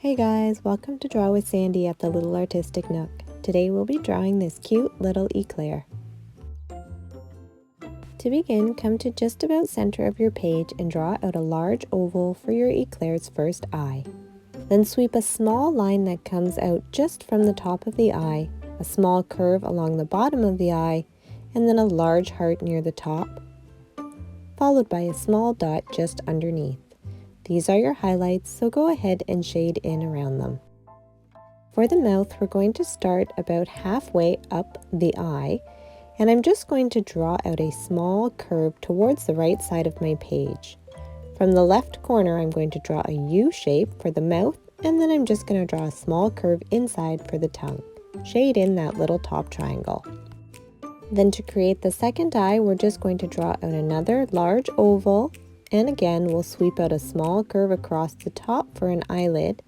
Hey guys, welcome to Draw with Sandee at the Little Artistic Nook. Today we'll be drawing this cute little eclair. To begin, come to just about center of your page and draw out a large oval for your eclair's first eye. Then sweep a small line that comes out just from the top of the eye, a small curve along the bottom of the eye, and then a large heart near the top, followed by a small dot just underneath. These are your highlights, so go ahead and shade in around them. For the mouth, we're going to start about halfway up the eye, and I'm just going to draw out a small curve towards the right side of my page. From the left corner, I'm going to draw a U shape for the mouth, and then I'm just going to draw a small curve inside for the tongue. Shade in that little top triangle. Then to create the second eye, we're just going to draw out another large oval, and again we'll sweep out a small curve across the top for an eyelid,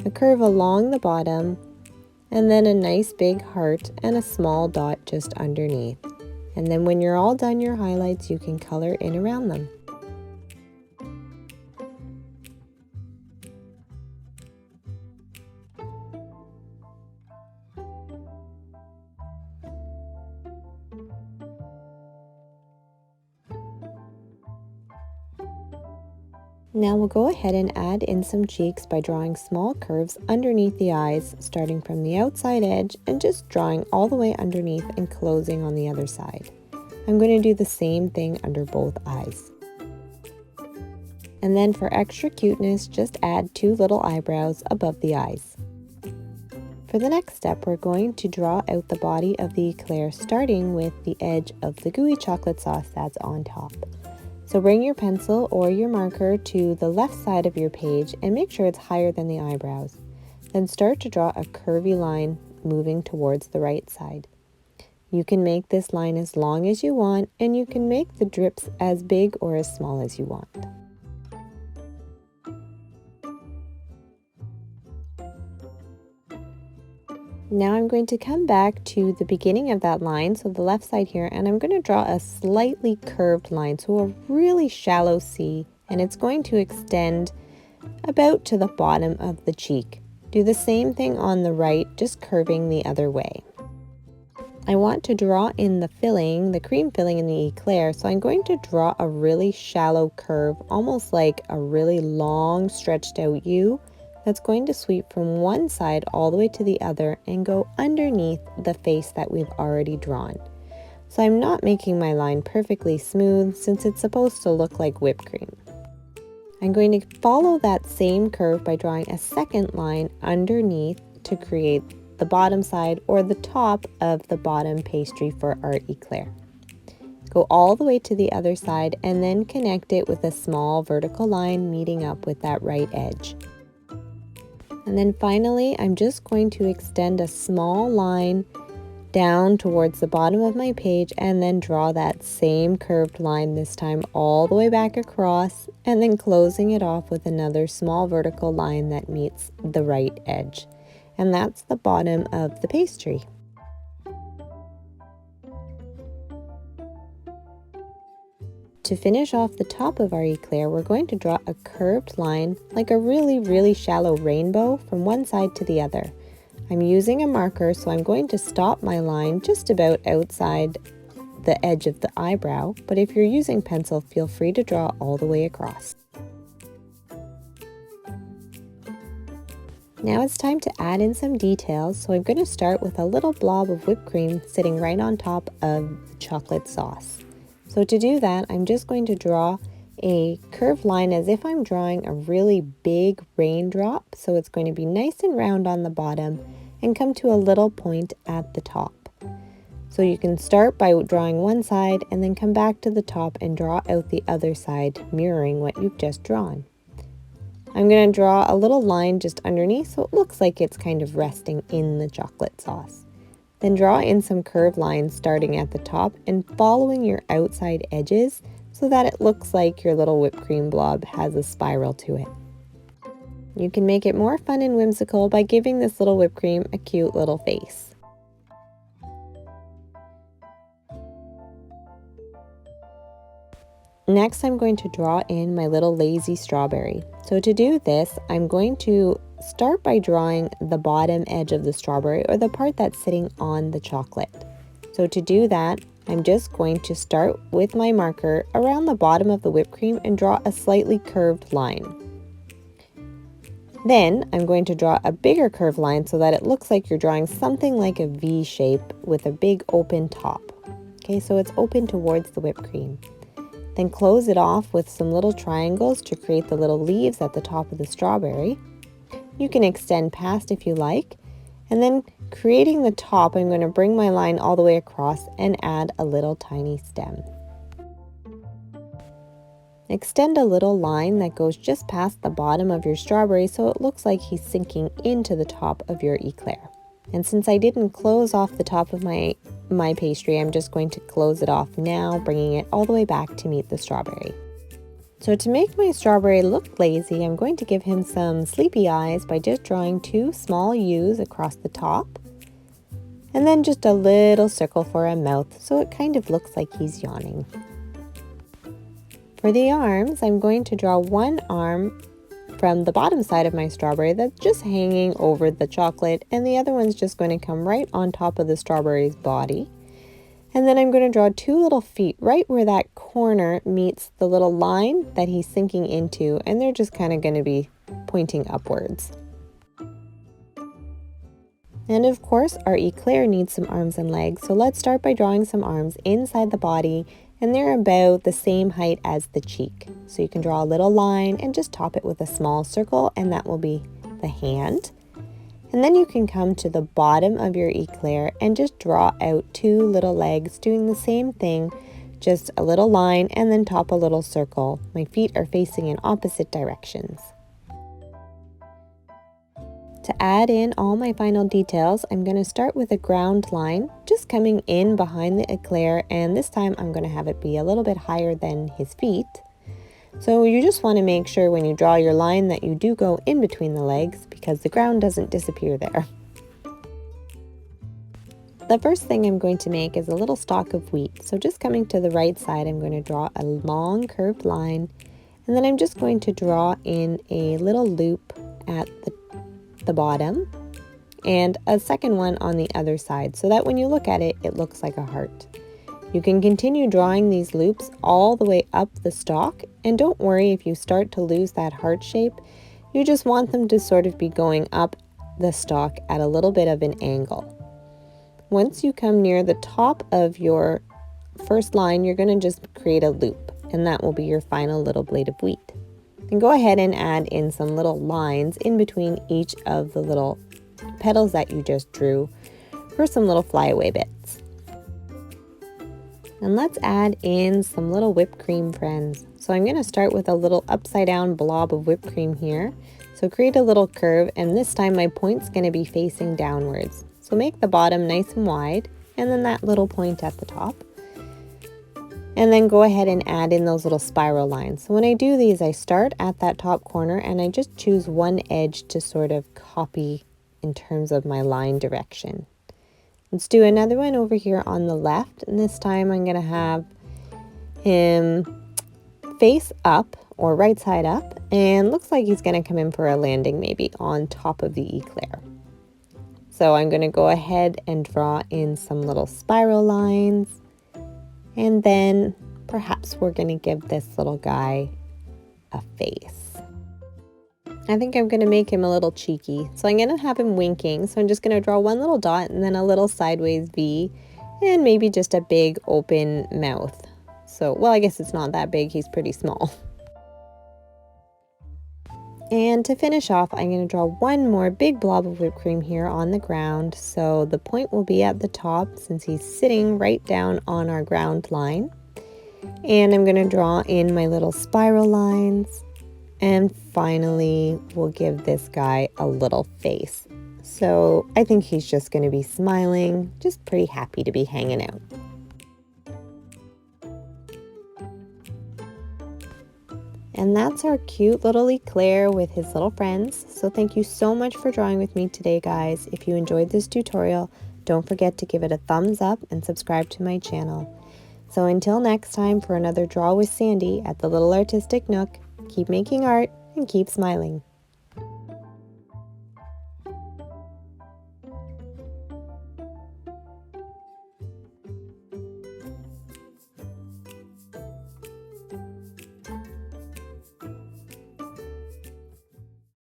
a curve along the bottom, and then a nice big heart and a small dot just underneath. And then when you're all done your highlights, you can color in around them. Now we'll go ahead and add in some cheeks by drawing small curves underneath the eyes, starting from the outside edge and just drawing all the way underneath and closing on the other side. I'm going to do the same thing under both eyes. And then for extra cuteness, just add two little eyebrows above the eyes. For the next step, we're going to draw out the body of the eclair, starting with the edge of the gooey chocolate sauce that's on top. So bring your pencil or your marker to the left side of your page and make sure it's higher than the eyebrows. Then start to draw a curvy line moving towards the right side. You can make this line as long as you want, and you can make the drips as big or as small as you want. Now I'm going to come back to the beginning of that line, so the left side here, and I'm going to draw a slightly curved line, so a really shallow C, and it's going to extend about to the bottom of the cheek. Do the same thing on the right, just curving the other way. I want to draw in the filling, the cream filling in the eclair, so I'm going to draw a really shallow curve, almost like a really long stretched out U, that's going to sweep from one side all the way to the other and go underneath the face that we've already drawn. So I'm not making my line perfectly smooth since it's supposed to look like whipped cream. I'm going to follow that same curve by drawing a second line underneath to create the bottom side or the top of the bottom pastry for our eclair. Go all the way to the other side and then connect it with a small vertical line meeting up with that right edge. And then finally, I'm just going to extend a small line down towards the bottom of my page and then draw that same curved line, this time all the way back across, and then closing it off with another small vertical line that meets the right edge. And that's the bottom of the pastry. To finish off the top of our eclair, we're going to draw a curved line like a really shallow rainbow from one side to the other. I'm using a marker, so I'm going to stop my line just about outside the edge of the eyebrow, but if you're using pencil, feel free to draw all the way across. Now it's time to add in some details, so I'm going to start with a little blob of whipped cream sitting right on top of the chocolate sauce. So to do that, I'm just going to draw a curved line as if I'm drawing a really big raindrop. So it's going to be nice and round on the bottom and come to a little point at the top. So you can start by drawing one side and then come back to the top and draw out the other side, mirroring what you've just drawn. I'm going to draw a little line just underneath so it looks like it's kind of resting in the chocolate sauce. Then draw in some curved lines starting at the top and following your outside edges so that it looks like your little whipped cream blob has a spiral to it. You can make it more fun and whimsical by giving this little whipped cream a cute little face. Next, I'm going to draw in my little lazy strawberry. So to do this, I'm going to start by drawing the bottom edge of the strawberry, or the part that's sitting on the chocolate. So to do that, I'm just going to start with my marker around the bottom of the whipped cream and draw a slightly curved line. Then I'm going to draw a bigger curved line so that it looks like you're drawing something like a V shape with a big open top. Okay, so it's open towards the whipped cream. Then close it off with some little triangles to create the little leaves at the top of the strawberry. You can extend past if you like. And then creating the top, I'm going to bring my line all the way across and add a little tiny stem. Extend a little line that goes just past the bottom of your strawberry so it looks like he's sinking into the top of your eclair. And since I didn't close off the top of my pastry, I'm just going to close it off now, bringing it all the way back to meet the strawberry. So to make my strawberry look lazy, I'm going to give him some sleepy eyes by just drawing 2 small U's across the top. And then just a little circle for a mouth so it kind of looks like he's yawning. For the arms, I'm going to draw one arm from the bottom side of my strawberry that's just hanging over the chocolate, and the other one's just going to come right on top of the strawberry's body. And then I'm going to draw 2 little feet right where that corner meets the little line that he's sinking into, and they're just kind of going to be pointing upwards. And of course, our eclair needs some arms and legs, so let's start by drawing some arms inside the body, and they're about the same height as the cheek. So you can draw a little line and just top it with a small circle, and that will be the hand. And then you can come to the bottom of your eclair and just draw out 2 little legs doing the same thing, just a little line and then top a little circle. My feet are facing in opposite directions. To add in all my final details, I'm going to start with a ground line, just coming in behind the eclair, and this time I'm going to have it be a little bit higher than his feet. So you just want to make sure when you draw your line that you do go in between the legs, because the ground doesn't disappear there. The first thing I'm going to make is a little stalk of wheat. So just coming to the right side, I'm going to draw a long curved line, and then I'm just going to draw in a little loop at the bottom and a second one on the other side so that when you look at it, it looks like a heart. You can continue drawing these loops all the way up the stalk, and don't worry if you start to lose that heart shape. You just want them to sort of be going up the stalk at a little bit of an angle. Once you come near the top of your first line, you're going to just create a loop, and that will be your final little blade of wheat. Then go ahead and add in some little lines in between each of the little petals that you just drew for some little flyaway bits. And let's add in some little whipped cream friends. So I'm going to start with a little upside down blob of whipped cream here. So create a little curve, and this time my point's going to be facing downwards. So make the bottom nice and wide, and then that little point at the top. And then go ahead and add in those little spiral lines. So when I do these, I start at that top corner and I just choose one edge to sort of copy in terms of my line direction. Let's do another one over here on the left, and this time I'm going to have him face up or right side up, and looks like he's going to come in for a landing maybe on top of the eclair. So I'm going to go ahead and draw in some little spiral lines. And then perhaps we're going to give this little guy a face. I think I'm going to make him a little cheeky. So I'm going to have him winking. So I'm just going to draw one little dot and then a little sideways V and maybe just a big open mouth. So, well, I guess it's not that big. He's pretty small. And to finish off, I'm going to draw one more big blob of whipped cream here on the ground. So the point will be at the top since he's sitting right down on our ground line. And I'm going to draw in my little spiral lines. And finally, we'll give this guy a little face. So I think he's just going to be smiling, just pretty happy to be hanging out. And that's our cute little eclair with his little friends. So thank you so much for drawing with me today, guys. If you enjoyed this tutorial, don't forget to give it a thumbs up and subscribe to my channel. So until next time for another Draw with Sandee at the Little Artistic Nook, keep making art and keep smiling.